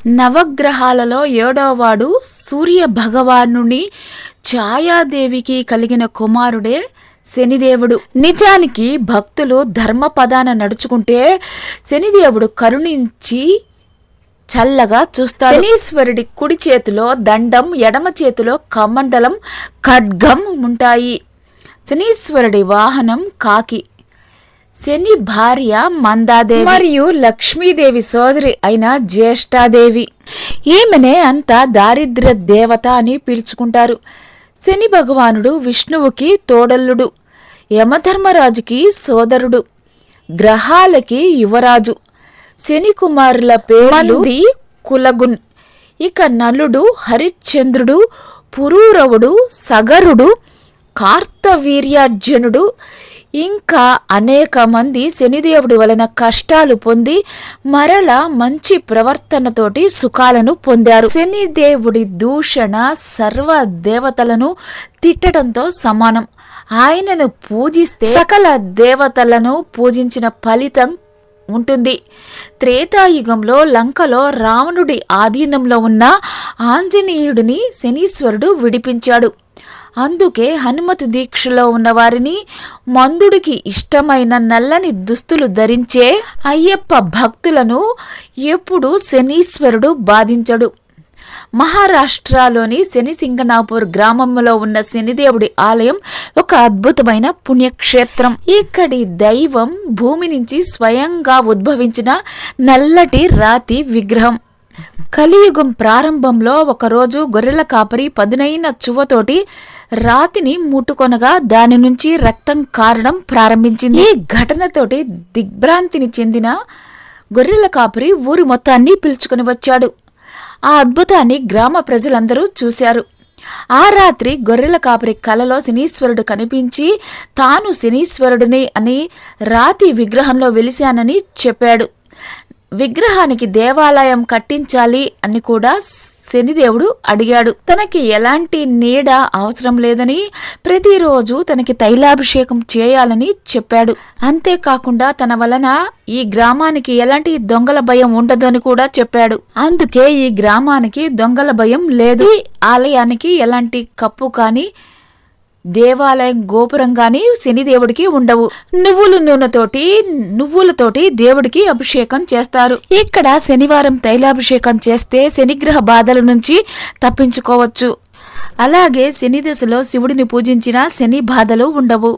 నవగ్రహాలలో 7వవాడు సూర్య భగవానుని ఛాయాదేవికి కలిగిన కుమారుడే శనిదేవుడు. నిజానికి భక్తులు ధర్మపదాన నడుచుకుంటే శనిదేవుడు కరుణించి చల్లగా చూస్తాడు. శనీశ్వరుడి కుడి చేతిలో దండం, ఎడమ చేతిలో కమండలం, ఖడ్గం ఉంటాయి. శనీశ్వరుడి వాహనం కాకి. శని భార్య మందాదేవి మరియు లక్ష్మీదేవి సోదరి అయిన జ్యేష్ఠాదేవి. ఈమెనే అంతా దారిద్ర్య దేవత అని పిలుచుకుంటారు. శని భగవానుడు విష్ణువుకి తోడల్లుడు, యమధర్మరాజుకి సోదరుడు, గ్రహాలకి యువరాజు. శని కుమారుల పేర్లు కులగున్. ఇక నలుడు, హరిశ్చంద్రుడు, పురూరవుడు, సగరుడు, కార్తవీర్యార్జునుడు ఇంకా అనేక మంది శనిదేవుడి వలన కష్టాలు పొంది మరల మంచి ప్రవర్తనతోటి సుఖాలను పొందారు. శనిదేవుడి దూషణ సర్వ దేవతలను తిట్టడంతో సమానం. ఆయనను పూజిస్తే సకల దేవతలను పూజించిన ఫలితం ఉంటుంది. త్రేతాయుగంలో లంకలో రావణుడి ఆధీనంలో ఉన్న ఆంజనేయుడిని శనీశ్వరుడు విడిపించాడు. అందుకే హనుమతి దీక్షలో ఉన్న వారిని మందుడికి ఇష్టమైన నల్లని దుస్తులు ధరించే అయ్యప్ప భక్తులను ఎప్పుడు శనీశ్వరుడు బాధించడు. మహారాష్ట్రలోని శనిసింగనాపూర్ గ్రామంలో ఉన్న శనిదేవుడి ఆలయం ఒక అద్భుతమైన పుణ్యక్షేత్రం. ఇక్కడి దైవం భూమి నుంచి స్వయంగా ఉద్భవించిన నల్లటి రాతి విగ్రహం. కలియుగం ప్రారంభంలో ఒకరోజు గొర్రెల కాపరి పదునైన చువ్వతోటి రాతిని ముట్టుకొనగా దాని నుంచి రక్తం కారడం ప్రారంభించింది. ఈ ఘటనతోటి దిగ్భ్రాంతిని చెందిన గొర్రెల కాపరి ఊరి మొత్తాన్ని పిలుచుకుని వచ్చాడు. ఆ అద్భుతాన్ని గ్రామ ప్రజలందరూ చూశారు. ఆ రాత్రి గొర్రెల కాపరి కలలో శనీశ్వరుడు కనిపించి తాను శనీశ్వరుడిని అని రాతి విగ్రహంలో వెలిశానని చెప్పాడు. విగ్రహానికి దేవాలయం కట్టించాలి అని కూడా శనిదేవుడు అడిగాడు. తనకి ఎలాంటి నీడ అవసరం లేదని, ప్రతిరోజు తనకి తైలాభిషేకం చేయాలని చెప్పాడు. అంతేకాకుండా తన వలన ఈ గ్రామానికి ఎలాంటి దొంగల భయం ఉండదు అని కూడా చెప్పాడు. అందుకే ఈ గ్రామానికి దొంగల భయం లేదు. ఈ ఆలయానికి ఎలాంటి కప్పు కానీ దేవాలయం గోపురం గాని శనిదేవుడికి ఉండవు. నువ్వులతోటి దేవుడికి అభిషేకం చేస్తారు. ఇక్కడ శనివారం తైలాభిషేకం చేస్తే శనిగ్రహ బాధల నుంచి తప్పించుకోవచ్చు. అలాగే శని దశలో శివుడిని పూజించిన శని బాధలు ఉండవు.